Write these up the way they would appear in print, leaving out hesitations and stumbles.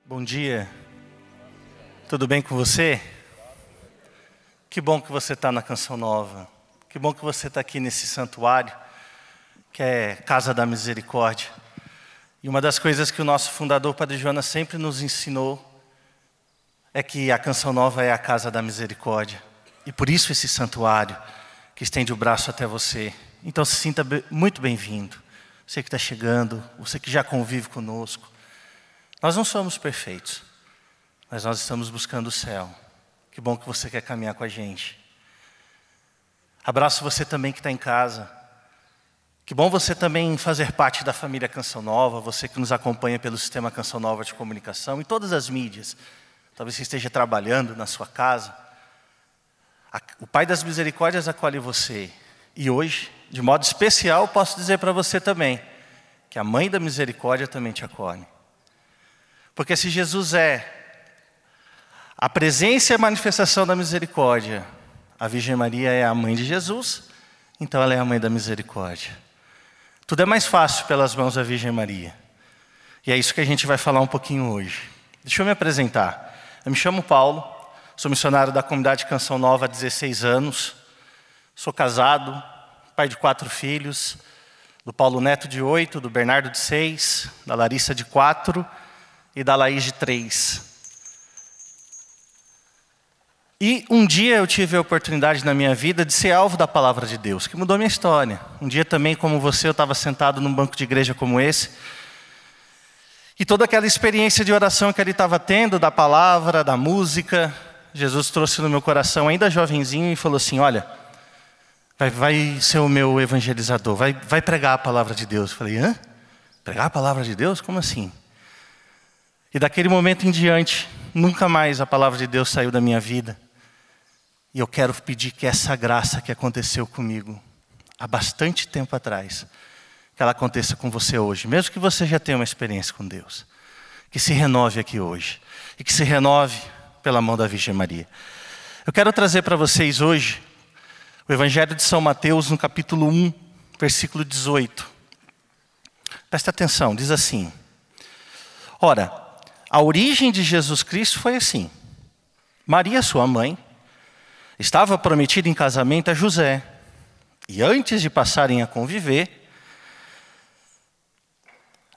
Bom dia, tudo bem com você? Que bom que você está na Canção Nova, que bom que você está aqui nesse santuário, que é Casa da Misericórdia. E uma das coisas que o nosso fundador, Padre Jonas, sempre nos ensinou é que a Canção Nova é a Casa da Misericórdia. E por isso esse santuário que estende o braço até você. Então se sinta muito bem-vindo, você que está chegando, você que já convive conosco. Nós não somos perfeitos, mas nós estamos buscando o céu. Que bom que você quer caminhar com a gente. Abraço você também que está em casa. Que bom você também fazer parte da família Canção Nova, você que nos acompanha pelo sistema Canção Nova de comunicação, em todas as mídias. Talvez você esteja trabalhando na sua casa. O Pai das Misericórdias acolhe você. E hoje, de modo especial, posso dizer para você também, que a Mãe da Misericórdia também te acolhe. Porque se Jesus é a presença e a manifestação da misericórdia, a Virgem Maria é a mãe de Jesus, então ela é a mãe da misericórdia. Tudo é mais fácil pelas mãos da Virgem Maria. E é isso que a gente vai falar um pouquinho hoje. Deixa eu me apresentar. Eu me chamo Paulo, sou missionário da comunidade Canção Nova há 16 anos, sou casado, pai de 4 filhos, do Paulo Neto de 8, do Bernardo de 6, da Larissa de 4 e da Laís de 3. E um dia eu tive a oportunidade na minha vida de ser alvo da palavra de Deus, que mudou minha história. Um dia também, como você, eu estava sentado num banco de igreja como esse, e toda aquela experiência de oração que ele estava tendo, da palavra, da música, Jesus trouxe no meu coração, ainda jovenzinho, e falou assim, olha, vai ser o meu evangelizador, vai pregar a palavra de Deus. Eu falei, hã? Pregar a palavra de Deus? Como assim? E daquele momento em diante, nunca mais a palavra de Deus saiu da minha vida. E eu quero pedir que essa graça que aconteceu comigo há bastante tempo atrás, que ela aconteça com você hoje, mesmo que você já tenha uma experiência com Deus. Que se renove aqui hoje. E que se renove pela mão da Virgem Maria. Eu quero trazer para vocês hoje o Evangelho de São Mateus, no capítulo 1, versículo 18. Presta atenção, diz assim. Ora, a origem de Jesus Cristo foi assim. Maria, sua mãe, estava prometida em casamento a José. E antes de passarem a conviver,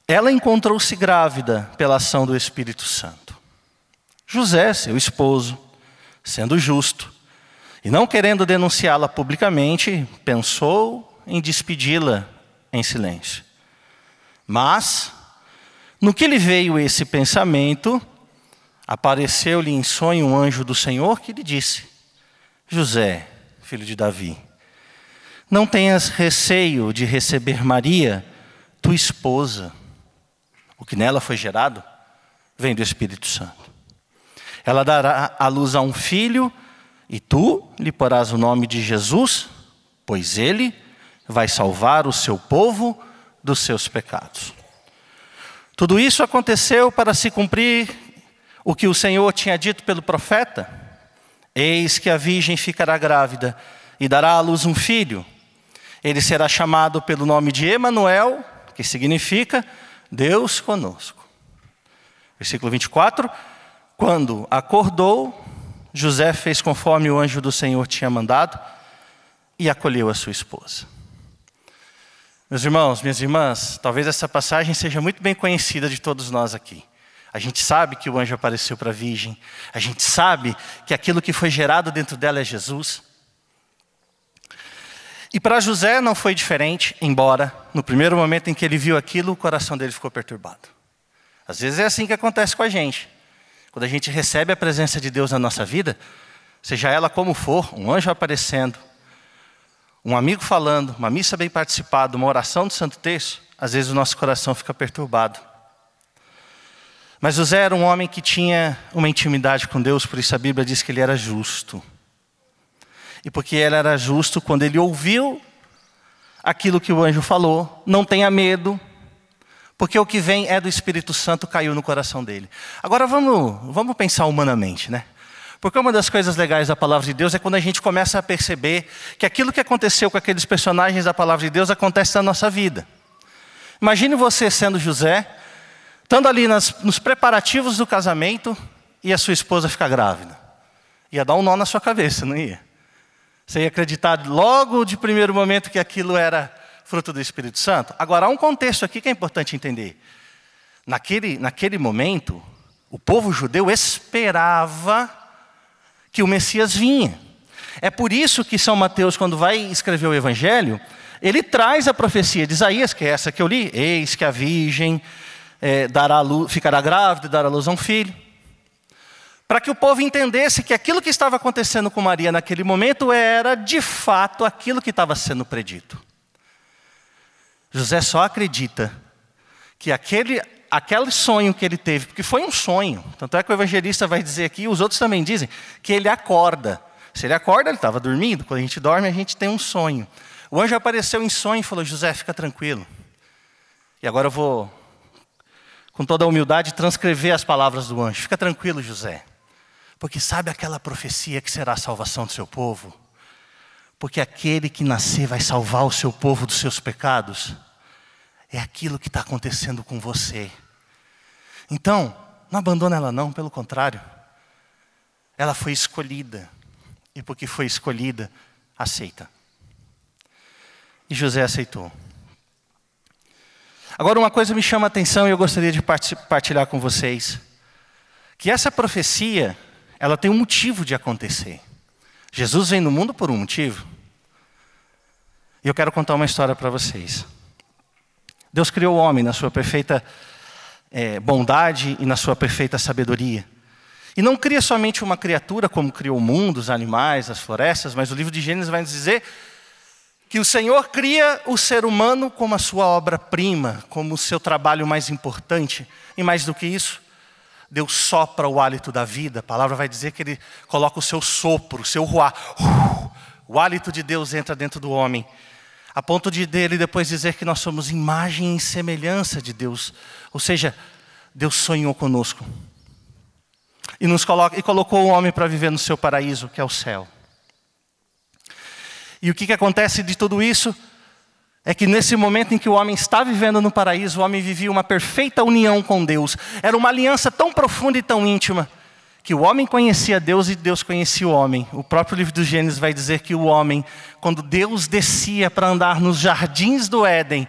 ela encontrou-se grávida pela ação do Espírito Santo. José, seu esposo, sendo justo, e não querendo denunciá-la publicamente, pensou em despedi-la em silêncio. Mas, no que lhe veio esse pensamento, apareceu-lhe em sonho um anjo do Senhor que lhe disse, José, filho de Davi, não tenhas receio de receber Maria, tua esposa. O que nela foi gerado, vem do Espírito Santo. Ela dará à luz a um filho, e tu lhe porás o nome de Jesus, pois ele vai salvar o seu povo dos seus pecados. Tudo isso aconteceu para se cumprir o que o Senhor tinha dito pelo profeta. Eis que a virgem ficará grávida e dará à luz um filho. Ele será chamado pelo nome de Emanuel, que significa Deus conosco. Versículo 24. Quando acordou, José fez conforme o anjo do Senhor tinha mandado e acolheu a sua esposa. Meus irmãos, minhas irmãs, talvez essa passagem seja muito bem conhecida de todos nós aqui. A gente sabe que o anjo apareceu para a virgem. A gente sabe que aquilo que foi gerado dentro dela é Jesus. E para José não foi diferente, embora no primeiro momento em que ele viu aquilo, o coração dele ficou perturbado. Às vezes é assim que acontece com a gente. Quando a gente recebe a presença de Deus na nossa vida, seja ela como for, um anjo aparecendo, um amigo falando, uma missa bem participada, uma oração do Santo Terço, às vezes o nosso coração fica perturbado. Mas José era um homem que tinha uma intimidade com Deus, por isso a Bíblia diz que ele era justo. E porque ele era justo, quando ele ouviu aquilo que o anjo falou, não tenha medo, porque o que vem é do Espírito Santo, caiu no coração dele. Agora vamos pensar humanamente, né? Porque uma das coisas legais da palavra de Deus é quando a gente começa a perceber que aquilo que aconteceu com aqueles personagens da palavra de Deus acontece na nossa vida. Imagine você sendo José, estando ali nos preparativos do casamento e a sua esposa ficar grávida. Ia dar um nó na sua cabeça, não ia? Você ia acreditar logo de primeiro momento que aquilo era fruto do Espírito Santo? Agora, há um contexto aqui que é importante entender. Naquele momento, o povo judeu esperava que o Messias vinha. É por isso que São Mateus, quando vai escrever o Evangelho, ele traz a profecia de Isaías, que é essa que eu li: eis que a virgem ficará grávida e dará à luz a um filho. Para que o povo entendesse que aquilo que estava acontecendo com Maria naquele momento era, de fato, aquilo que estava sendo predito. José só acredita que aquele sonho que ele teve, porque foi um sonho, tanto é que o evangelista vai dizer aqui, os outros também dizem, que ele acorda. Se ele acorda, ele estava dormindo. Quando a gente dorme, a gente tem um sonho. O anjo apareceu em sonho e falou: José, fica tranquilo. E agora eu vou, com toda a humildade, transcrever as palavras do anjo. Fica tranquilo, José. Porque sabe aquela profecia que será a salvação do seu povo? Porque aquele que nascer vai salvar o seu povo dos seus pecados. É aquilo que está acontecendo com você. Então, não abandona ela não, pelo contrário. Ela foi escolhida. E porque foi escolhida, aceita. E José aceitou. Agora uma coisa me chama a atenção e eu gostaria de partilhar com vocês. Que essa profecia, ela tem um motivo de acontecer. Jesus vem no mundo por um motivo. E eu quero contar uma história para vocês. Deus criou o homem na sua perfeita bondade e na sua perfeita sabedoria. E não cria somente uma criatura como criou o mundo, os animais, as florestas, mas o livro de Gênesis vai nos dizer que o Senhor cria o ser humano como a sua obra-prima, como o seu trabalho mais importante. E mais do que isso, Deus sopra o hálito da vida. A palavra vai dizer que Ele coloca o seu sopro, o seu ruá. O hálito de Deus entra dentro do homem. A ponto de Ele depois dizer que nós somos imagem e semelhança de Deus. Ou seja, Deus sonhou conosco. E colocou o homem para viver no seu paraíso, que é o céu. E o que acontece de tudo isso? É que nesse momento em que o homem está vivendo no paraíso, o homem vivia uma perfeita união com Deus. Era uma aliança tão profunda e tão íntima, que o homem conhecia Deus e Deus conhecia o homem. O próprio livro do Gênesis vai dizer que o homem, quando Deus descia para andar nos jardins do Éden,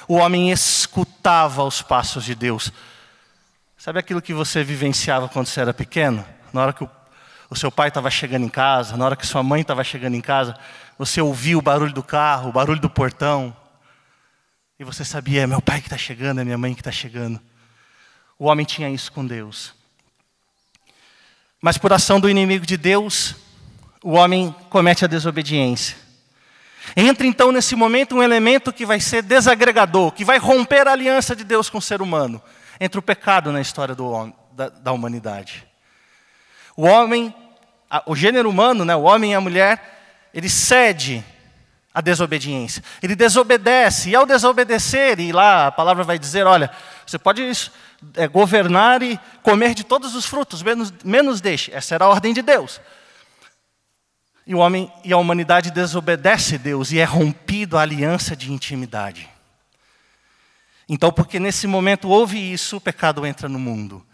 o homem escutava os passos de Deus. Sabe aquilo que você vivenciava quando você era pequeno? Na hora que o seu pai estava chegando em casa, na hora que sua mãe estava chegando em casa, você ouvia o barulho do carro, o barulho do portão. E você sabia: é meu pai que está chegando, é minha mãe que está chegando. O homem tinha isso com Deus. Mas por ação do inimigo de Deus, o homem comete a desobediência. Entra então nesse momento um elemento que vai ser desagregador, que vai romper a aliança de Deus com o ser humano. Entra o pecado na história da humanidade. O homem, o gênero humano, né, o homem e a mulher, ele cede à desobediência. Ele desobedece, e ao desobedecer, e lá a palavra vai dizer: olha, você pode governar e comer de todos os frutos, menos deixe. Essa era a ordem de Deus. E o homem e a humanidade desobedece a Deus, e é rompido a aliança de intimidade. Então, porque nesse momento houve isso, o pecado entra no mundo.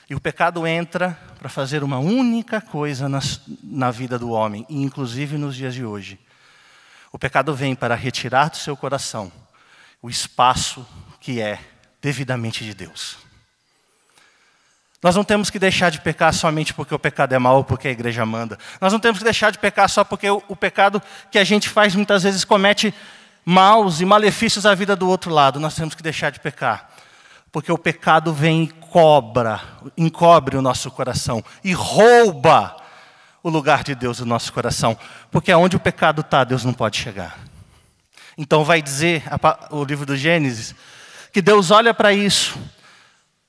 E o pecado entra para fazer uma única coisa na vida do homem, e inclusive nos dias de hoje. O pecado vem para retirar do seu coração o espaço que é devidamente de Deus. Nós não temos que deixar de pecar somente porque o pecado é mau ou porque a igreja manda. Nós não temos que deixar de pecar só porque o pecado que a gente faz muitas vezes comete maus e malefícios à vida do outro lado. Nós temos que deixar de pecar. Porque o pecado vem e encobre o nosso coração e rouba o lugar de Deus no nosso coração. Porque onde o pecado está, Deus não pode chegar. Então vai dizer o livro do Gênesis que Deus olha para isso.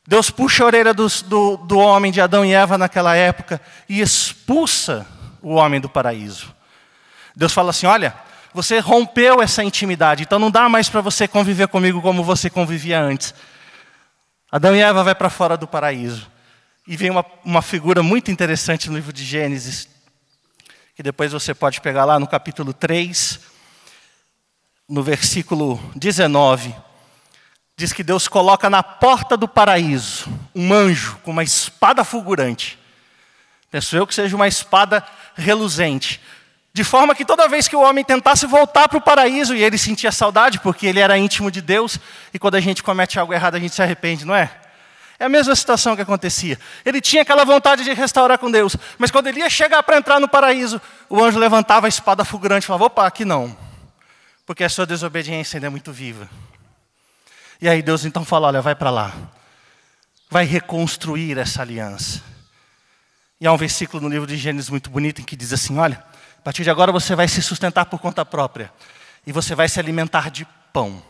Deus puxa a orelha do homem, de Adão e Eva naquela época, e expulsa o homem do paraíso. Deus fala assim: olha, você rompeu essa intimidade, então não dá mais para você conviver comigo como você convivia antes. Adão e Eva vai para fora do paraíso. E vem uma figura muito interessante no livro de Gênesis, que depois você pode pegar lá no capítulo 3, no versículo 19. diz que Deus coloca na porta do paraíso um anjo com uma espada fulgurante. Penso eu que seja uma espada reluzente. De forma que toda vez que o homem tentasse voltar para o paraíso, e ele sentia saudade, porque ele era íntimo de Deus, e quando a gente comete algo errado, a gente se arrepende, não é? É a mesma situação que acontecia. Ele tinha aquela vontade de restaurar com Deus, mas quando ele ia chegar para entrar no paraíso, o anjo levantava a espada fulgurante e falava, opa, aqui não, porque a sua desobediência ainda é muito viva. E aí Deus então fala, olha, vai para lá, vai reconstruir essa aliança. E há um versículo no livro de Gênesis muito bonito em que diz assim, olha, a partir de agora você vai se sustentar por conta própria, e você vai se alimentar de pão.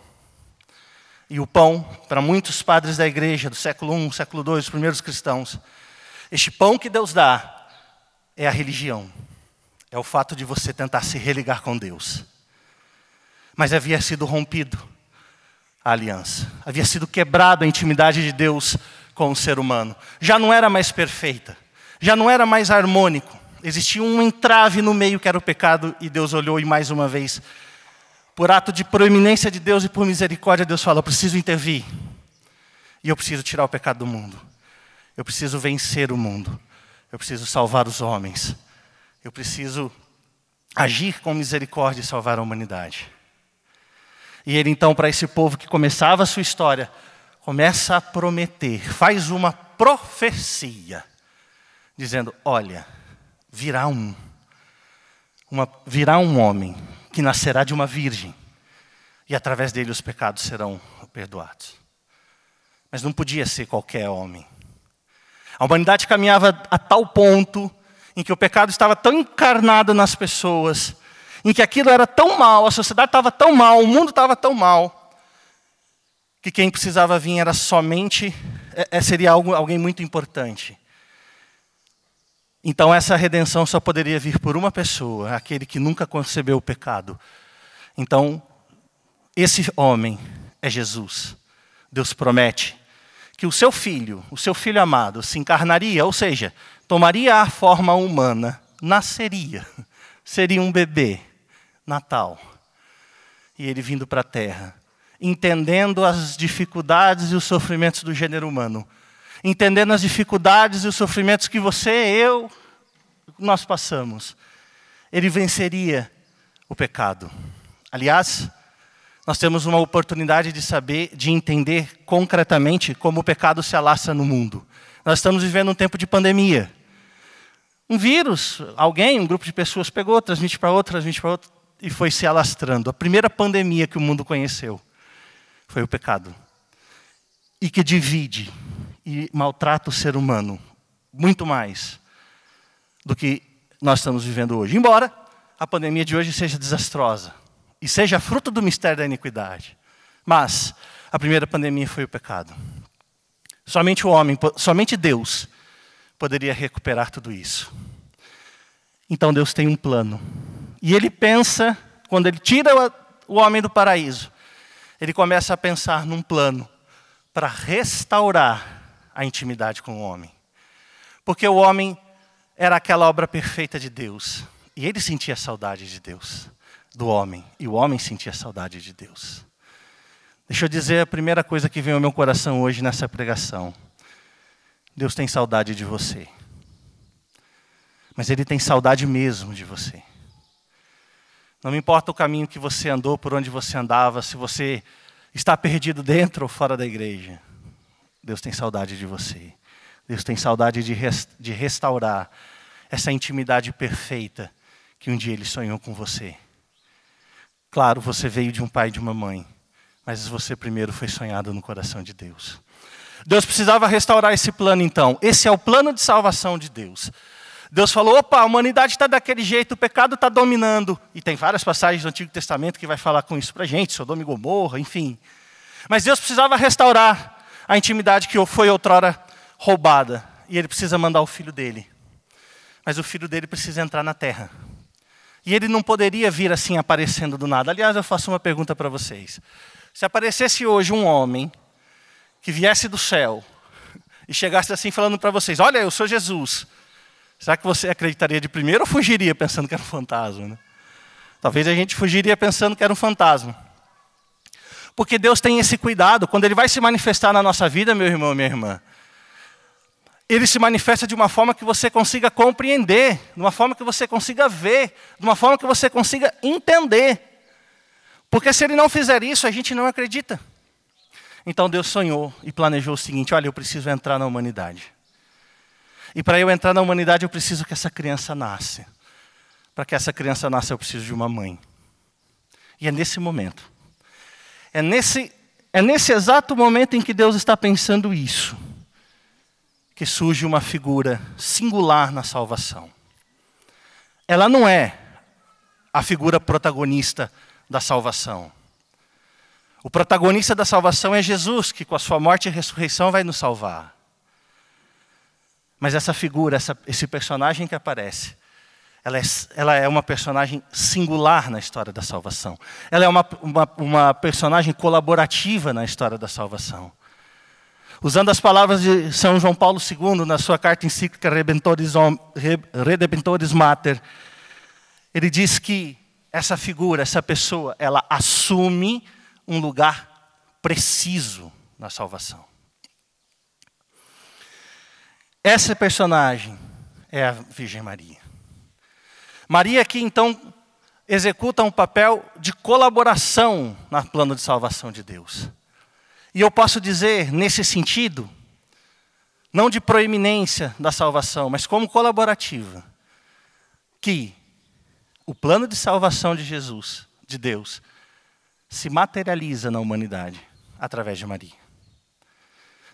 E o pão, para muitos padres da igreja do século I, século II, os primeiros cristãos, este pão que Deus dá é a religião. É o fato de você tentar se religar com Deus. Mas havia sido rompido a aliança. Havia sido quebrada a intimidade de Deus com o ser humano. Já não era mais perfeita. Já não era mais harmônico. Existia um entrave no meio que era o pecado e Deus olhou e mais uma vez, por ato de proeminência de Deus e por misericórdia, Deus fala, eu preciso intervir. E eu preciso tirar o pecado do mundo. Eu preciso vencer o mundo. Eu preciso salvar os homens. Eu preciso agir com misericórdia e salvar a humanidade. E ele então, para esse povo que começava a sua história, começa a prometer, faz uma profecia, dizendo, olha, virá um homem que nascerá de uma virgem, e através dele os pecados serão perdoados. Mas não podia ser qualquer homem. A humanidade caminhava a tal ponto em que o pecado estava tão encarnado nas pessoas, em que aquilo era tão mal, a sociedade estava tão mal, o mundo estava tão mal, que quem precisava vir era somente, seria alguém muito importante. Então essa redenção só poderia vir por uma pessoa, aquele que nunca concebeu o pecado. Então, esse homem é Jesus. Deus promete que o seu filho amado, se encarnaria, ou seja, tomaria a forma humana, nasceria, seria um bebê, Natal. E ele vindo para a terra, entendendo as dificuldades e os sofrimentos do gênero humano, entendendo as dificuldades e os sofrimentos que você e eu, nós passamos. Ele venceria o pecado. Aliás, nós temos uma oportunidade de saber, de entender concretamente como o pecado se alastra no mundo. Nós estamos vivendo um tempo de pandemia. Um vírus, um grupo de pessoas pegou, transmite para outro, e foi se alastrando. A primeira pandemia que o mundo conheceu foi o pecado. E que divide e maltrata o ser humano muito mais do que nós estamos vivendo hoje. Embora a pandemia de hoje seja desastrosa e seja fruto do mistério da iniquidade. Mas a primeira pandemia foi o pecado. Somente Deus poderia recuperar tudo isso. Então Deus tem um plano. E ele pensa, quando ele tira o homem do paraíso, ele começa a pensar num plano para restaurar a intimidade com o homem. Porque o homem era aquela obra perfeita de Deus. E ele sentia saudade de Deus, do homem. E o homem sentia saudade de Deus. Deixa eu dizer a primeira coisa que veio ao meu coração hoje nessa pregação. Deus tem saudade de você. Mas Ele tem saudade mesmo de você. Não me importa o caminho que você andou, por onde você andava, se você está perdido dentro ou fora da igreja. Deus tem saudade de você. Deus tem saudade de restaurar essa intimidade perfeita que um dia Ele sonhou com você. Claro, você veio de um pai e de uma mãe, mas você primeiro foi sonhado no coração de Deus. Deus precisava restaurar esse plano então. Esse é o plano de salvação de Deus. Deus falou, opa, a humanidade está daquele jeito, o pecado está dominando. E tem várias passagens do Antigo Testamento que vai falar com isso para a gente, Sodoma e Gomorra, enfim. Mas Deus precisava restaurar a intimidade que foi outrora roubada. E Ele precisa mandar o filho dele. Mas o filho dele precisa entrar na terra. E ele não poderia vir assim aparecendo do nada. Aliás, eu faço uma pergunta para vocês. Se aparecesse hoje um homem que viesse do céu e chegasse assim falando para vocês, olha, eu sou Jesus. Será que você acreditaria de primeiro ou fugiria pensando que era um fantasma? Né? Talvez a gente fugiria pensando que era um fantasma. Porque Deus tem esse cuidado. Quando Ele vai se manifestar na nossa vida, meu irmão, minha irmã, Ele se manifesta de uma forma que você consiga compreender, de uma forma que você consiga ver, de uma forma que você consiga entender. Porque se Ele não fizer isso, a gente não acredita. Então Deus sonhou e planejou o seguinte: olha, eu preciso entrar na humanidade. E para eu entrar na humanidade, eu preciso que essa criança nasça. Para que essa criança nasça, eu preciso de uma mãe. E é nesse momento. É nesse exato momento em que Deus está pensando isso, que surge uma figura singular na salvação. Ela não é a figura protagonista da salvação. O protagonista da salvação é Jesus, que com a sua morte e ressurreição vai nos salvar. Mas essa figura, esse personagem que aparece, ela é uma personagem singular na história da salvação. Ela é uma personagem colaborativa na história da salvação. Usando as palavras de São João Paulo II, na sua carta encíclica Redemptoris Mater, ele diz que essa figura, essa pessoa, ela assume um lugar preciso na salvação. Essa personagem é a Virgem Maria. Maria aqui, então, executa um papel de colaboração no plano de salvação de Deus. E eu posso dizer, nesse sentido, não de proeminência da salvação, mas como colaborativa, que o plano de salvação de Jesus, de Deus, se materializa na humanidade através de Maria.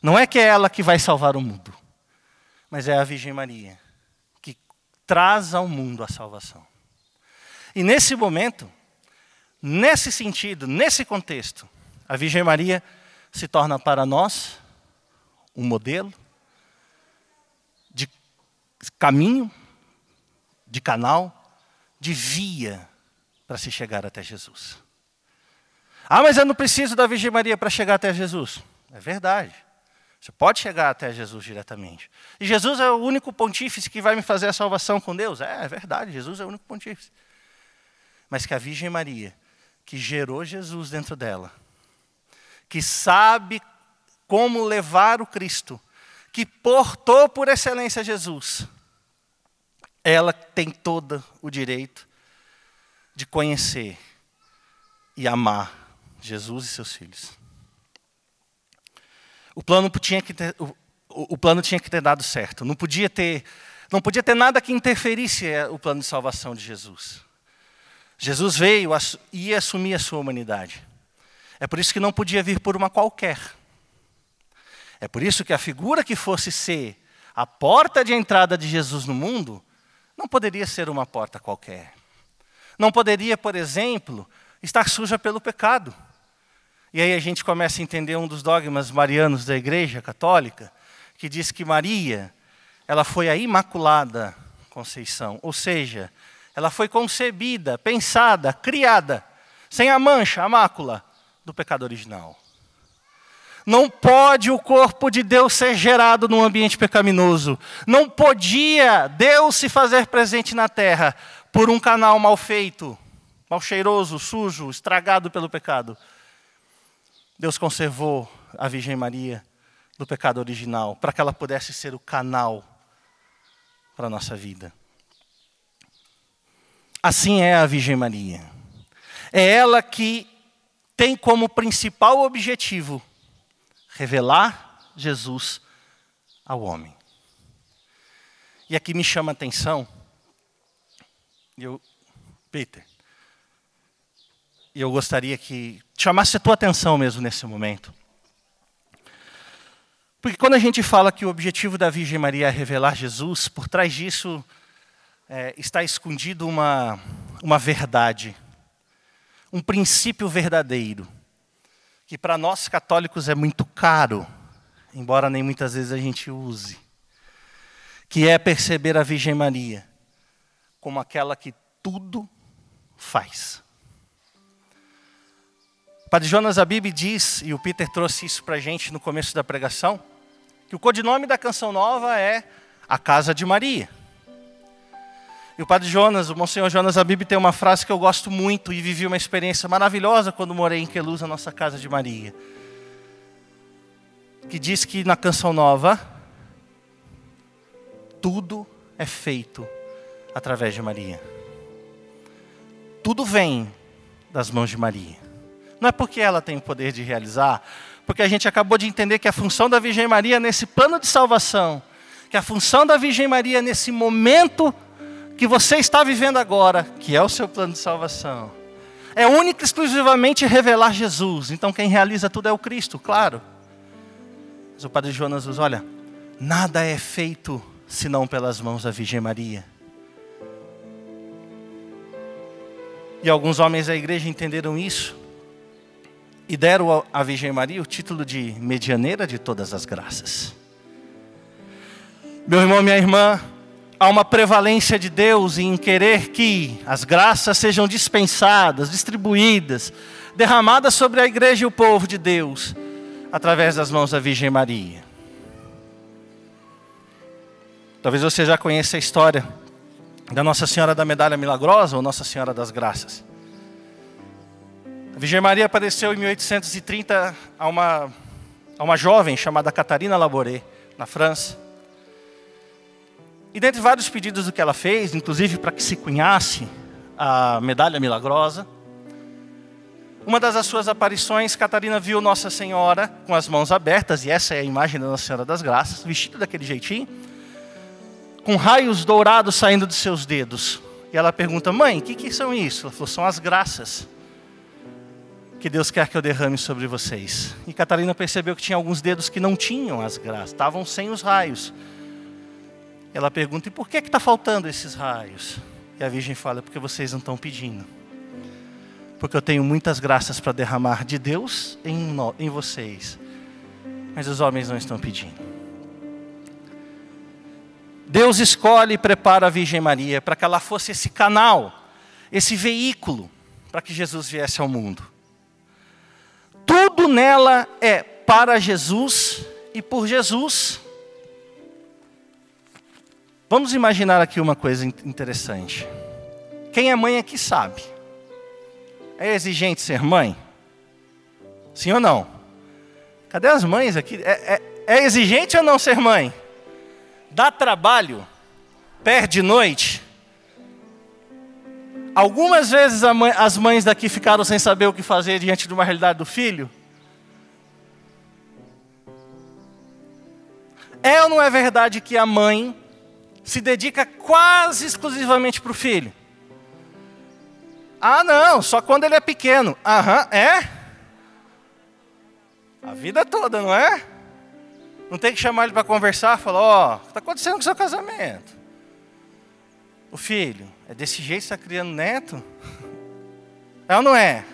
Não é que é ela que vai salvar o mundo, mas é a Virgem Maria que traz ao mundo a salvação. E nesse momento, nesse sentido, nesse contexto, a Virgem Maria se torna para nós um modelo de caminho, de canal, de via para se chegar até Jesus. Ah, mas eu não preciso da Virgem Maria para chegar até Jesus. É verdade. Você pode chegar até Jesus diretamente. E Jesus é o único pontífice que vai me fazer a salvação com Deus. É verdade, Jesus é o único pontífice. Mas que a Virgem Maria, que gerou Jesus dentro dela, que sabe como levar o Cristo, que portou por excelência Jesus, ela tem todo o direito de conhecer e amar Jesus e seus filhos. O plano tinha que ter dado certo. Não podia ter nada que interferisse o plano de salvação de Jesus. Jesus veio e ia assumir a sua humanidade. É por isso que não podia vir por uma qualquer. É por isso que a figura que fosse ser a porta de entrada de Jesus no mundo, não poderia ser uma porta qualquer. Não poderia, por exemplo, estar suja pelo pecado. E aí a gente começa a entender um dos dogmas marianos da Igreja Católica, que diz que Maria, ela foi a Imaculada Conceição, ou seja, ela foi concebida, pensada, criada, sem a mancha, a mácula do pecado original. Não pode o corpo de Deus ser gerado num ambiente pecaminoso. Não podia Deus se fazer presente na terra por um canal mal feito, mal cheiroso, sujo, estragado pelo pecado. Deus conservou a Virgem Maria do pecado original, para que ela pudesse ser o canal para a nossa vida. Assim é a Virgem Maria. É ela que tem como principal objetivo revelar Jesus ao homem. E aqui me chama a atenção, Peter, e eu gostaria que chamasse a tua atenção mesmo nesse momento. Porque quando a gente fala que o objetivo da Virgem Maria é revelar Jesus, por trás disso está escondido uma verdade, um princípio verdadeiro, que para nós católicos é muito caro, embora nem muitas vezes a gente use, que é perceber a Virgem Maria como aquela que tudo faz. O Padre Jonas Abib diz, e o Peter trouxe isso para a gente no começo da pregação, que o codinome da canção nova é A Casa de Maria. E o padre Jonas, o Monsenhor Jonas Abib, tem uma frase que eu gosto muito e vivi uma experiência maravilhosa quando morei em Queluz, a nossa casa de Maria. Que diz que na Canção Nova, tudo é feito através de Maria. Tudo vem das mãos de Maria. Não é porque ela tem o poder de realizar, porque a gente acabou de entender que a função da Virgem Maria nesse plano de salvação, que a função da Virgem Maria nesse momento que você está vivendo agora, que é o seu plano de salvação, é única e exclusivamente revelar Jesus. Então quem realiza tudo é o Cristo, claro. Mas o padre Jonas diz, olha, nada é feito senão pelas mãos da Virgem Maria. E alguns homens da igreja entenderam isso e deram à Virgem Maria o título de medianeira de todas as graças. Meu irmão, minha irmã, há uma prevalência de Deus em querer que as graças sejam dispensadas, distribuídas, derramadas sobre a igreja e o povo de Deus, através das mãos da Virgem Maria. Talvez você já conheça a história da Nossa Senhora da Medalha Milagrosa ou Nossa Senhora das Graças. A Virgem Maria apareceu em 1830 a uma jovem chamada Catarina Labouré, na França. E dentre vários pedidos do que ela fez, inclusive para que se cunhasse a Medalha Milagrosa, uma das suas aparições, Catarina viu Nossa Senhora com as mãos abertas, e essa é a imagem da Nossa Senhora das Graças, vestida daquele jeitinho, com raios dourados saindo de seus dedos. E ela pergunta, mãe, o que são isso? Ela falou, são as graças que Deus quer que eu derrame sobre vocês. E Catarina percebeu que tinha alguns dedos que não tinham as graças, estavam sem os raios. Ela pergunta, e por que está faltando esses raios? E a Virgem fala, porque vocês não estão pedindo. Porque eu tenho muitas graças para derramar de Deus em vocês. Mas os homens não estão pedindo. Deus escolhe e prepara a Virgem Maria para que ela fosse esse canal, esse veículo, para que Jesus viesse ao mundo. Tudo nela é para Jesus e por Jesus. Vamos imaginar aqui uma coisa interessante. Quem é mãe aqui sabe. É exigente ser mãe? Sim ou não? Cadê as mães aqui? É exigente ou não ser mãe? Dá trabalho? Perde noite? Algumas vezes as mães daqui ficaram sem saber o que fazer diante de uma realidade do filho? É ou não é verdade que a mãe se dedica quase exclusivamente para o filho? Ah, não, só quando ele é pequeno. Aham, é? A vida toda, não é? Não tem que chamar ele para conversar, falar, ó, o que está acontecendo com o seu casamento? O filho, é desse jeito que você está criando neto? É ou não é?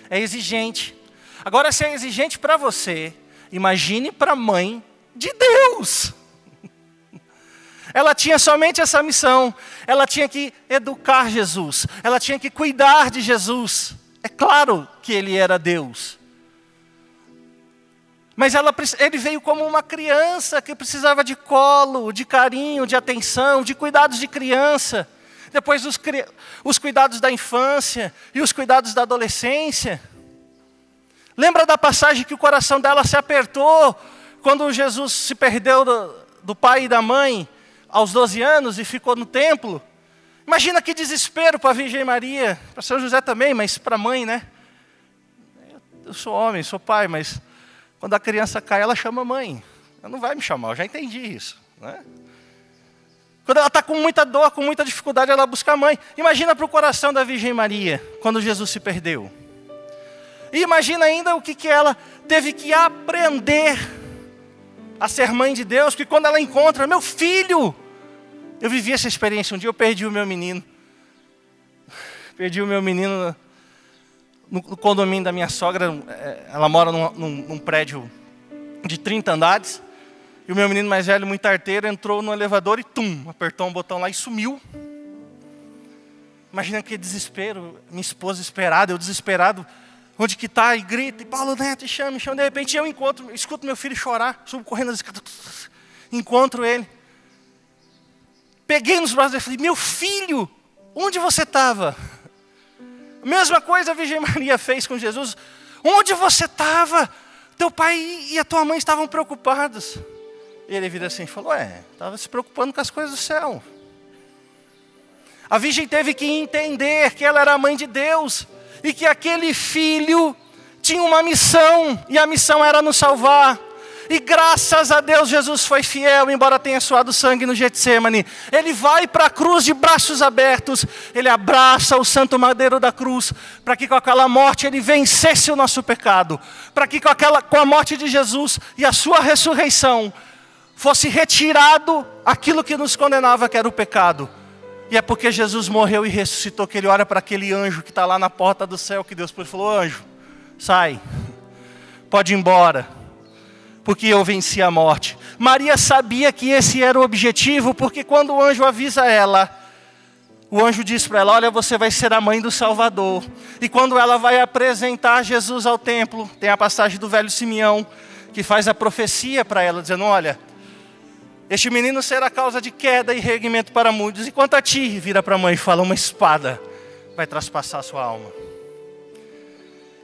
É exigente. Agora, se é exigente para você, imagine para a mãe de Deus. Ela tinha somente essa missão. Ela tinha que educar Jesus. Ela tinha que cuidar de Jesus. É claro que ele era Deus. Mas ele veio como uma criança que precisava de colo, de carinho, de atenção, de cuidados de criança. Depois os cuidados da infância e os cuidados da adolescência. Lembra da passagem que o coração dela se apertou quando Jesus se perdeu do pai e da mãe aos 12 anos e ficou no templo? Imagina que desespero para a Virgem Maria, para São José também, mas para a mãe, né? Eu sou homem, sou pai, mas quando a criança cai, ela chama a mãe. Ela não vai me chamar, eu já entendi isso, né? Quando ela está com muita dor, com muita dificuldade, ela busca a mãe. Imagina para o coração da Virgem Maria, quando Jesus se perdeu. E imagina ainda o que ela teve que aprender a ser mãe de Deus, que quando ela encontra, meu filho, eu vivi essa experiência, um dia eu perdi o meu menino. Perdi o meu menino no condomínio da minha sogra, ela mora num prédio de 30 andares, e o meu menino mais velho, muito arteiro, entrou no elevador e apertou um botão lá e sumiu. Imagina que desespero, minha esposa esperada, eu desesperado, onde que está? E grita, e Paulo Neto, e chama, de repente eu escuto meu filho chorar, subo correndo as escadas, encontro ele. Peguei nos braços dele e falei, meu filho, onde você estava? A mesma coisa a Virgem Maria fez com Jesus. Onde você estava? Teu pai e a tua mãe estavam preocupados. E ele vira assim e falou, estava se preocupando com as coisas do céu. A Virgem teve que entender que ela era a mãe de Deus. E que aquele filho tinha uma missão. E a missão era nos salvar. E graças a Deus Jesus foi fiel, embora tenha suado sangue no Getsemane. Ele vai para a cruz de braços abertos. Ele abraça o santo madeiro da cruz, para que com aquela morte ele vencesse o nosso pecado. Para que com a morte de Jesus e a sua ressurreição, fosse retirado aquilo que nos condenava, que era o pecado. E é porque Jesus morreu e ressuscitou, que ele olha para aquele anjo que está lá na porta do céu, que Deus falou, anjo, sai, pode ir embora. Porque eu venci a morte. Maria sabia que esse era o objetivo, porque quando o anjo avisa ela, o anjo diz para ela, olha, você vai ser a mãe do Salvador. E quando ela vai apresentar Jesus ao templo, tem a passagem do velho Simeão, que faz a profecia para ela, dizendo, olha, este menino será causa de queda e reerguimento para muitos. E quanto a ti, vira para a mãe e fala, uma espada vai traspassar a sua alma.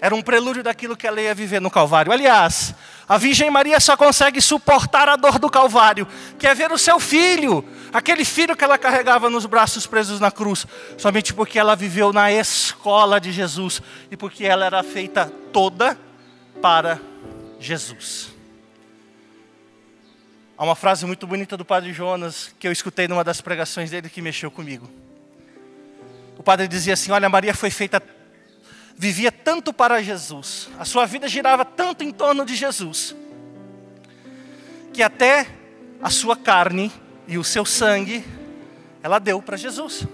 Era um prelúdio daquilo que ela ia viver no Calvário. Aliás, a Virgem Maria só consegue suportar a dor do Calvário, que é ver o seu filho, aquele filho que ela carregava nos braços presos na cruz, somente porque ela viveu na escola de Jesus e porque ela era feita toda para Jesus. Há uma frase muito bonita do Padre Jonas, que eu escutei numa das pregações dele, que mexeu comigo. O padre dizia assim, olha, Maria foi feita, vivia tanto para Jesus, a sua vida girava tanto em torno de Jesus, que até a sua carne e o seu sangue, ela deu para Jesus.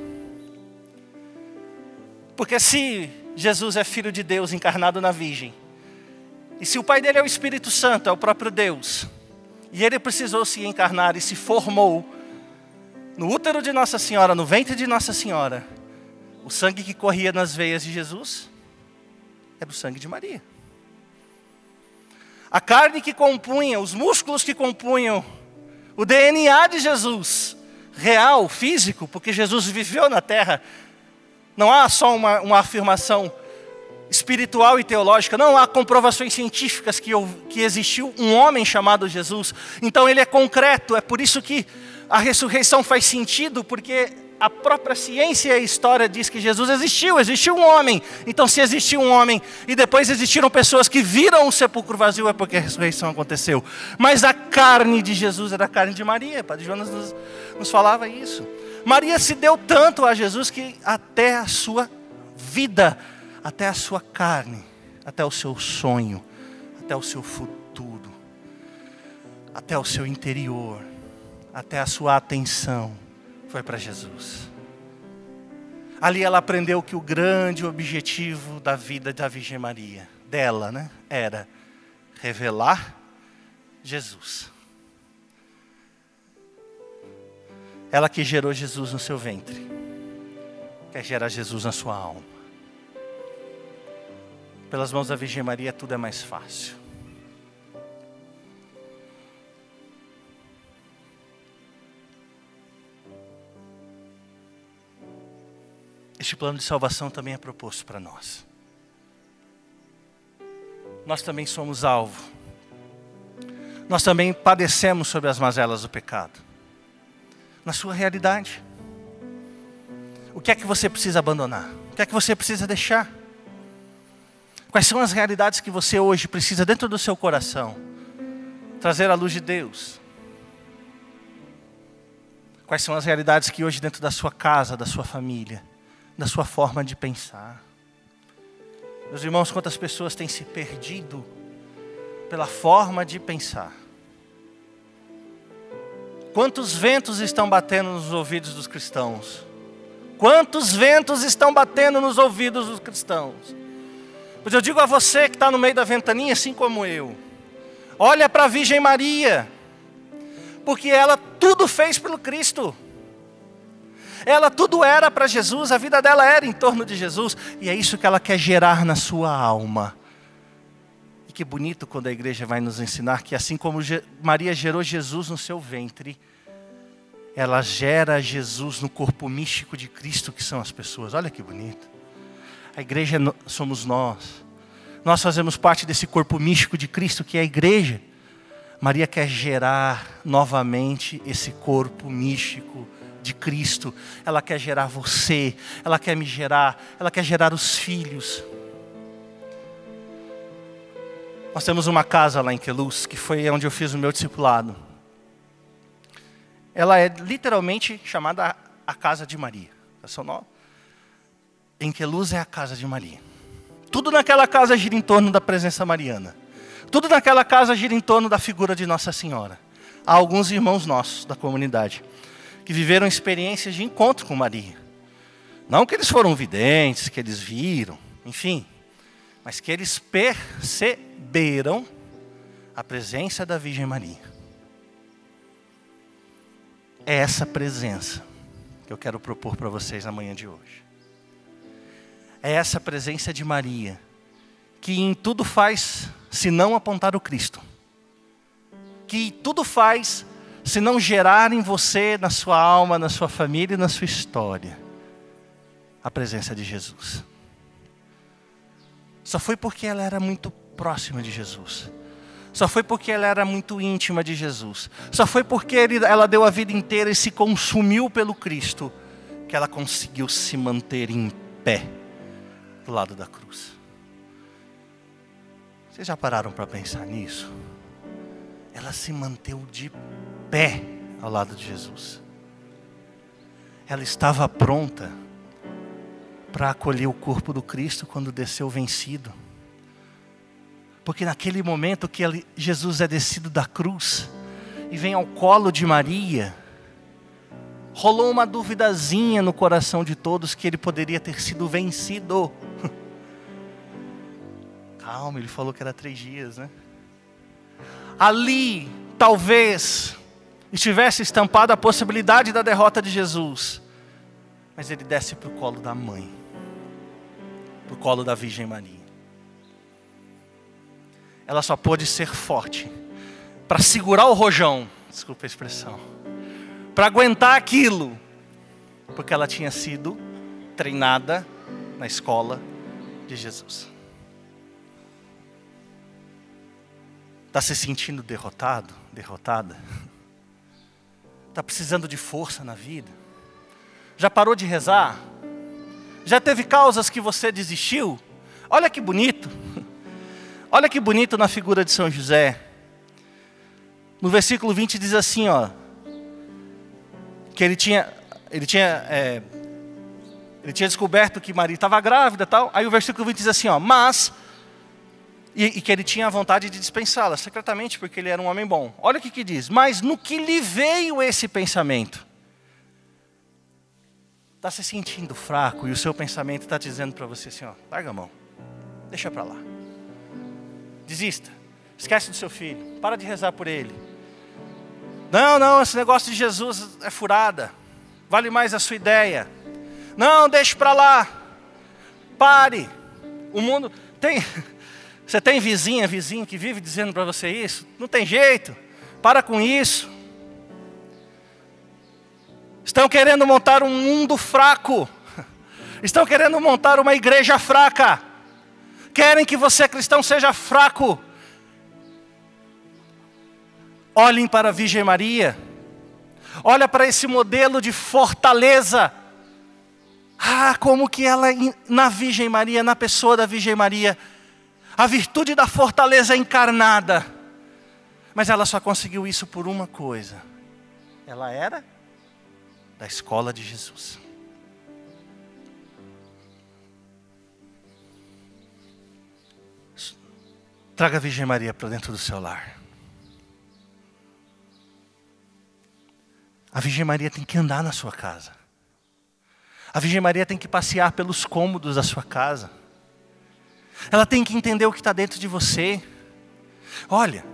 Porque se Jesus é filho de Deus encarnado na Virgem, e se o pai dele é o Espírito Santo, é o próprio Deus, e ele precisou se encarnar e se formou no útero de Nossa Senhora, no ventre de Nossa Senhora, o sangue que corria nas veias de Jesus era o sangue de Maria. A carne que compunha, os músculos que compunham o DNA de Jesus, real, físico, porque Jesus viveu na terra. Não há só uma afirmação espiritual e teológica, não há comprovações científicas que existiu um homem chamado Jesus. Então ele é concreto, é por isso que a ressurreição faz sentido, porque a própria ciência e a história diz que Jesus existiu um homem. Então se existiu um homem e depois existiram pessoas que viram o sepulcro vazio, é porque a ressurreição aconteceu. Mas a carne de Jesus era a carne de Maria. Padre Jonas nos falava isso. Maria se deu tanto a Jesus que até a sua vida, até a sua carne, até o seu sonho, até o seu futuro, até o seu interior, até a sua atenção foi para Jesus. Ali ela aprendeu que o grande objetivo da vida da Virgem Maria, dela, era revelar Jesus. Ela que gerou Jesus no seu ventre, quer gerar Jesus na sua alma. Pelas mãos da Virgem Maria tudo é mais fácil. Este plano de salvação também é proposto para nós. Nós também somos alvo. Nós também padecemos sobre as mazelas do pecado. Na sua realidade. O que é que você precisa abandonar? O que é que você precisa deixar? Quais são as realidades que você hoje precisa dentro do seu coração trazer à luz de Deus? Quais são as realidades que hoje dentro da sua casa, da sua família, da sua forma de pensar? Meus irmãos, quantas pessoas têm se perdido pela forma de pensar? Quantos ventos estão batendo nos ouvidos dos cristãos? Quantos ventos estão batendo nos ouvidos dos cristãos? Pois eu digo a você que está no meio da ventaninha, assim como eu, olha para a Virgem Maria, porque ela tudo fez pelo Cristo. Ela tudo era para Jesus, a vida dela era em torno de Jesus, e é isso que ela quer gerar na sua alma. E que bonito quando a igreja vai nos ensinar que assim como Maria gerou Jesus no seu ventre, ela gera Jesus no corpo místico de Cristo, que são as pessoas. Olha que bonito. A igreja somos nós. Nós fazemos parte desse corpo místico de Cristo, que é a igreja. Maria quer gerar novamente esse corpo místico de Cristo. Ela quer gerar você, ela quer me gerar, ela quer gerar os filhos. Nós temos uma casa lá em Queluz, que foi onde eu fiz o meu discipulado. Ela é literalmente chamada a Casa de Maria. Em Queluz é a Casa de Maria. Tudo naquela casa gira em torno da presença mariana. Tudo naquela casa gira em torno da figura de Nossa Senhora. Há alguns irmãos nossos da comunidade que viveram experiências de encontro com Maria. Não que eles foram videntes, que eles viram, enfim, mas que eles perceberam a presença da Virgem Maria. É essa presença que eu quero propor para vocês na manhã de hoje. É essa presença de Maria, que em tudo faz, se não apontar o Cristo. Que tudo faz, se não gerar em você, na sua alma, na sua família e na sua história, a presença de Jesus. Só foi porque ela era muito próxima de Jesus. Só foi porque ela era muito íntima de Jesus. Só foi porque ela deu a vida inteira e se consumiu pelo Cristo, que ela conseguiu se manter em pé do lado da cruz. Vocês já pararam para pensar nisso? Ela se manteve de pé ao lado de Jesus. Ela estava pronta para acolher o corpo do Cristo quando desceu vencido. Porque naquele momento que Jesus é descido da cruz e vem ao colo de Maria, rolou uma duvidazinha no coração de todos que ele poderia ter sido vencido. Calma, ele falou que era 3 dias, né? Ali, talvez, estivesse estampada a possibilidade da derrota de Jesus. Mas ele desce para o colo da mãe, para o colo da Virgem Maria. Ela só pôde ser forte para segurar o rojão, desculpa a expressão, para aguentar aquilo, porque ela tinha sido treinada na escola de Jesus. Está se sentindo derrotado, derrotada? Está precisando de força na vida? Já parou de rezar? Já teve causas que você desistiu? Olha que bonito. Olha que bonito na figura de São José. No versículo 20 diz assim, ó, que ele tinha descoberto que Maria estava grávida e tal. Aí o versículo 20 diz assim, ó, mas... E que ele tinha a vontade de dispensá-la, secretamente, porque ele era um homem bom. Olha o que diz. Mas no que lhe veio esse pensamento? Está se sentindo fraco e o seu pensamento está dizendo para você assim, ó, larga a mão, deixa para lá. Desista, esquece do seu filho, para de rezar por ele. Não, esse negócio de Jesus é furada, vale mais a sua ideia. Não, deixe para lá, pare. O mundo tem... Você tem vizinho que vive dizendo para você isso? Não tem jeito, para com isso. Estão querendo montar um mundo fraco. Estão querendo montar uma igreja fraca. Querem que você, cristão, seja fraco. Olhem para a Virgem Maria. Olha para esse modelo de fortaleza. Como que ela, na Virgem Maria, na pessoa da Virgem Maria, a virtude da fortaleza encarnada. Mas ela só conseguiu isso por uma coisa. Ela era da escola de Jesus. Traga a Virgem Maria para dentro do seu lar. A Virgem Maria tem que andar na sua casa. A Virgem Maria tem que passear pelos cômodos da sua casa. Ela tem que entender o que está dentro de você. Olha,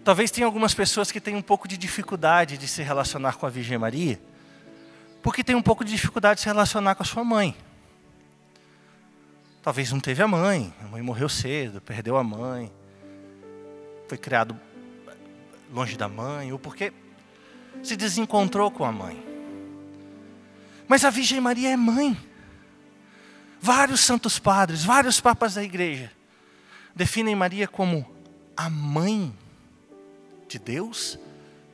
talvez tenha algumas pessoas que têm um pouco de dificuldade de se relacionar com a Virgem Maria, porque tem um pouco de dificuldade de se relacionar com a sua mãe. Talvez não teve a mãe morreu cedo, perdeu a mãe, foi criado longe da mãe, ou porque se desencontrou com a mãe. Mas a Virgem Maria é mãe. Vários santos padres, vários papas da igreja definem Maria como a mãe de Deus,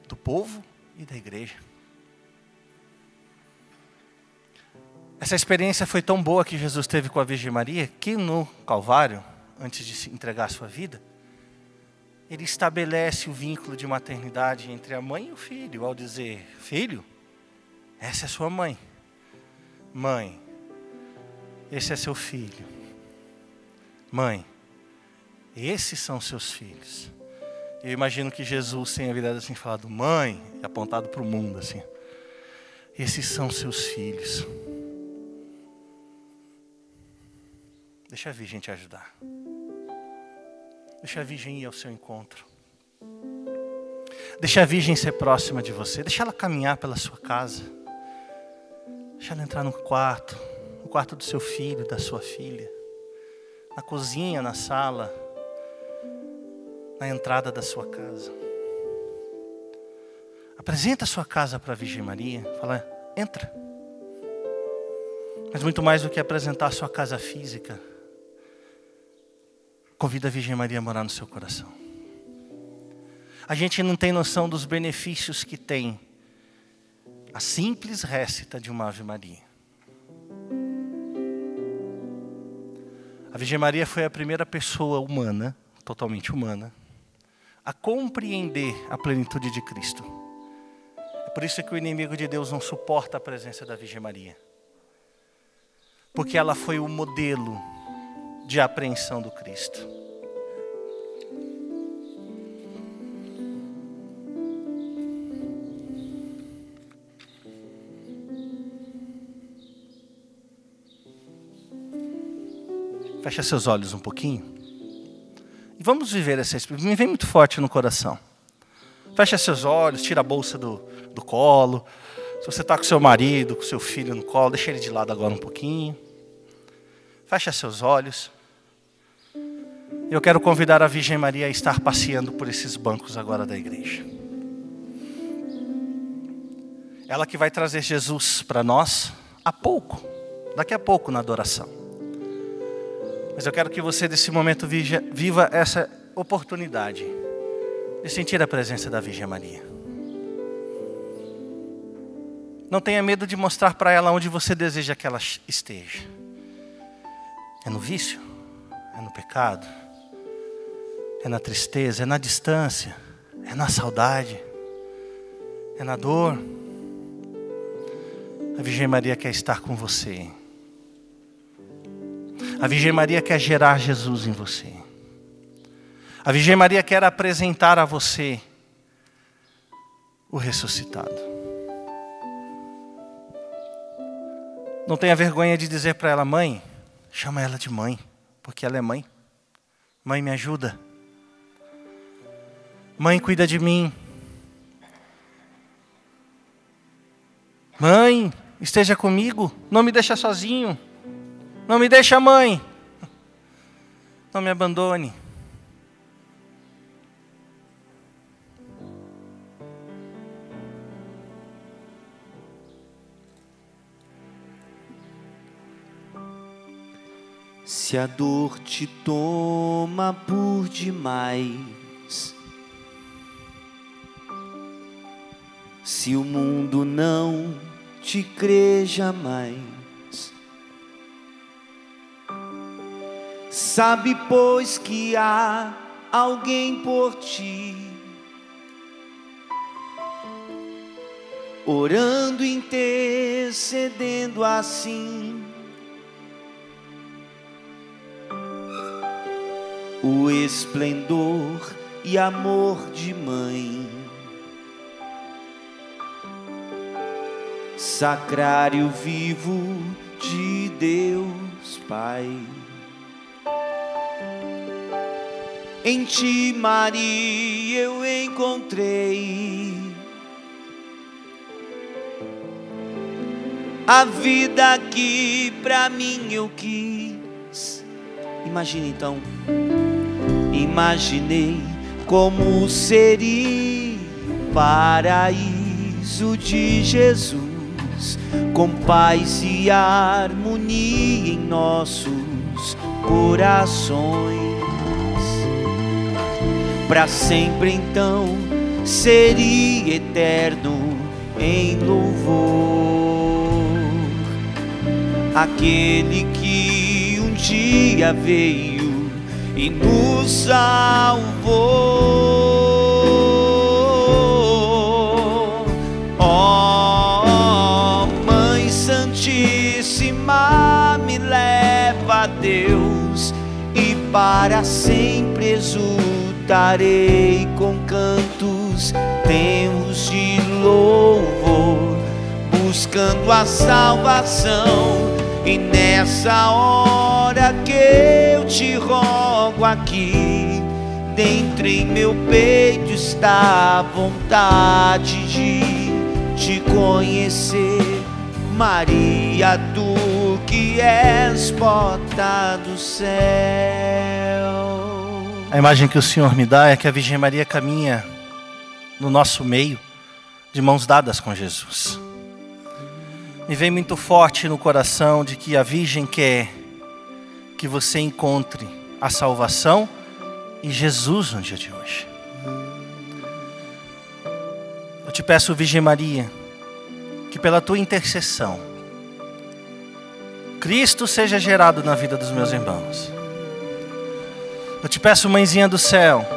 do povo e da igreja. Essa experiência foi tão boa que Jesus teve com a Virgem Maria, que no Calvário, antes de se entregar a sua vida, ele estabelece o vínculo de maternidade entre a mãe e o filho, ao dizer: filho, essa é sua mãe. Mãe, esse é seu filho. Mãe, esses são seus filhos. Eu imagino que Jesus tenha virado assim, falado: mãe, e apontado para o mundo assim: esses são seus filhos. Deixa a Virgem te ajudar. Deixa a Virgem ir ao seu encontro. Deixa a Virgem ser próxima de você. Deixa ela caminhar pela sua casa. Deixa ela entrar no quarto do seu filho, da sua filha. Na cozinha, na sala, na entrada da sua casa. Apresenta a sua casa para a Virgem Maria. Fala: entra. Mas muito mais do que apresentar a sua casa física, convida a Virgem Maria a morar no seu coração. A gente não tem noção dos benefícios que tem a simples récita de uma Ave Maria. A Virgem Maria foi a primeira pessoa humana, totalmente humana, a compreender a plenitude de Cristo. É por isso que o inimigo de Deus não suporta a presença da Virgem Maria. Porque ela foi o modelo de apreensão do Cristo. Fecha seus olhos um pouquinho. E vamos viver essa experiência. Me vem muito forte no coração. Fecha seus olhos, tira a bolsa do colo. Se você está com seu marido, com seu filho no colo, deixa ele de lado agora um pouquinho. Fecha seus olhos. Eu quero convidar a Virgem Maria a estar passeando por esses bancos agora da igreja. Ela que vai trazer Jesus para nós daqui a pouco na adoração. Mas eu quero que você desse momento viva essa oportunidade de sentir a presença da Virgem Maria. Não tenha medo de mostrar para ela onde você deseja que ela esteja. É no vício? É no pecado? É na tristeza? É na distância? É na saudade? É na dor? A Virgem Maria quer estar com você. A Virgem Maria quer gerar Jesus em você. A Virgem Maria quer apresentar a você o ressuscitado. Não tenha vergonha de dizer para ela: mãe, chama ela de mãe, porque ela é mãe. Mãe, me ajuda. Mãe, cuida de mim. Mãe, esteja comigo, não me deixa sozinho. Não me deixa, mãe. Não me abandone. Se a dor te toma por demais, se o mundo não te crê jamais, sabe, pois, que há alguém por ti, orando, intercedendo assim. O esplendor e amor de mãe, sacrário vivo de Deus Pai. Em ti, Maria, eu encontrei a vida que pra mim eu quis. Imagine então, imaginei como seria o paraíso, sorriso de Jesus, com paz e harmonia em nossos corações. Para sempre então seria eterno em louvor aquele que um dia veio e nos salvou. Ó Mãe Santíssima, me leva a Deus e para sempre exultarei com cantos tenros de louvor, buscando a salvação. E nessa hora que eu te rogo aqui, dentro em meu peito está a vontade de te conhecer, Maria, tu que és porta do céu. A imagem que o Senhor me dá é que a Virgem Maria caminha no nosso meio, de mãos dadas com Jesus. Me vem muito forte no coração de que a Virgem quer que você encontre a salvação e Jesus no dia de hoje. Eu te peço, Virgem Maria, que pela tua intercessão, Cristo seja gerado na vida dos meus irmãos. Eu te peço, Mãezinha do céu,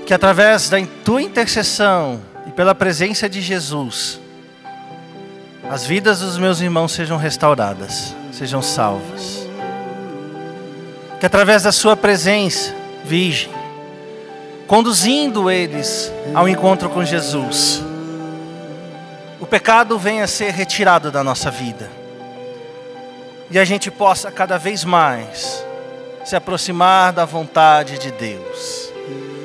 que através da tua intercessão e pela presença de Jesus, as vidas dos meus irmãos sejam restauradas, sejam salvas. Que através da sua presença, Virgem, conduzindo eles ao encontro com Jesus, o pecado venha a ser retirado da nossa vida. E a gente possa cada vez mais se aproximar da vontade de Deus.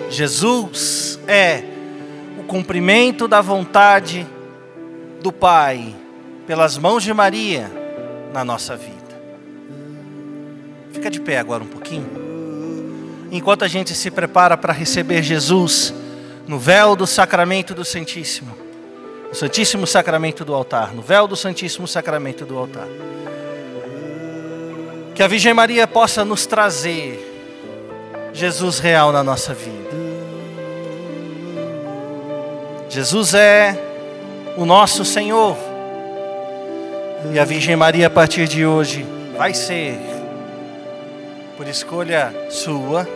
Jesus é o cumprimento da vontade do Pai, pelas mãos de Maria, na nossa vida. Fica de pé agora um pouquinho. Enquanto a gente se prepara para receber Jesus no véu do sacramento do Santíssimo, no Santíssimo Sacramento do altar, no véu do Santíssimo Sacramento do altar. Que a Virgem Maria possa nos trazer Jesus real na nossa vida. Jesus é o nosso Senhor. E a Virgem Maria, a partir de hoje, vai ser, por escolha sua,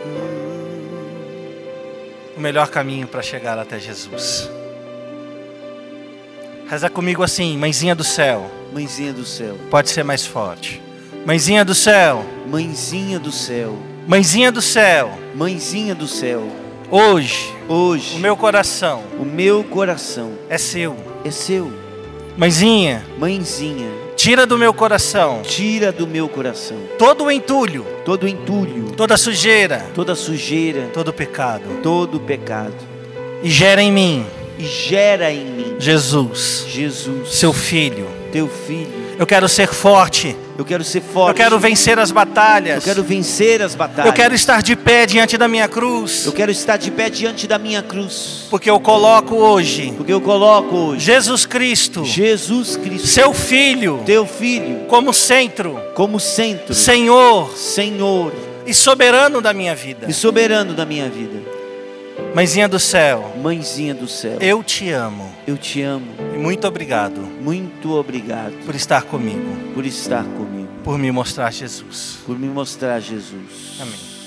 o melhor caminho para chegar até Jesus. Reza comigo assim: Mãezinha do céu. Mãezinha do céu. Pode ser mais forte. Mãezinha do céu. Mãezinha do céu. Mãezinha do céu. Mãezinha do céu. Hoje, o meu coração é seu. É seu. Mãezinha, tira do meu coração todo o entulho, toda sujeira, todo pecado. E gera em mim, Jesus, seu filho. Teu filho. Eu quero ser forte. Eu quero vencer as batalhas. Eu quero estar de pé diante da minha cruz. Porque eu coloco hoje Jesus Cristo, seu filho, teu filho, como centro, Senhor e soberano da minha vida. Mãezinha do céu, eu te amo. E muito obrigado por estar comigo, por me mostrar Jesus. Amém.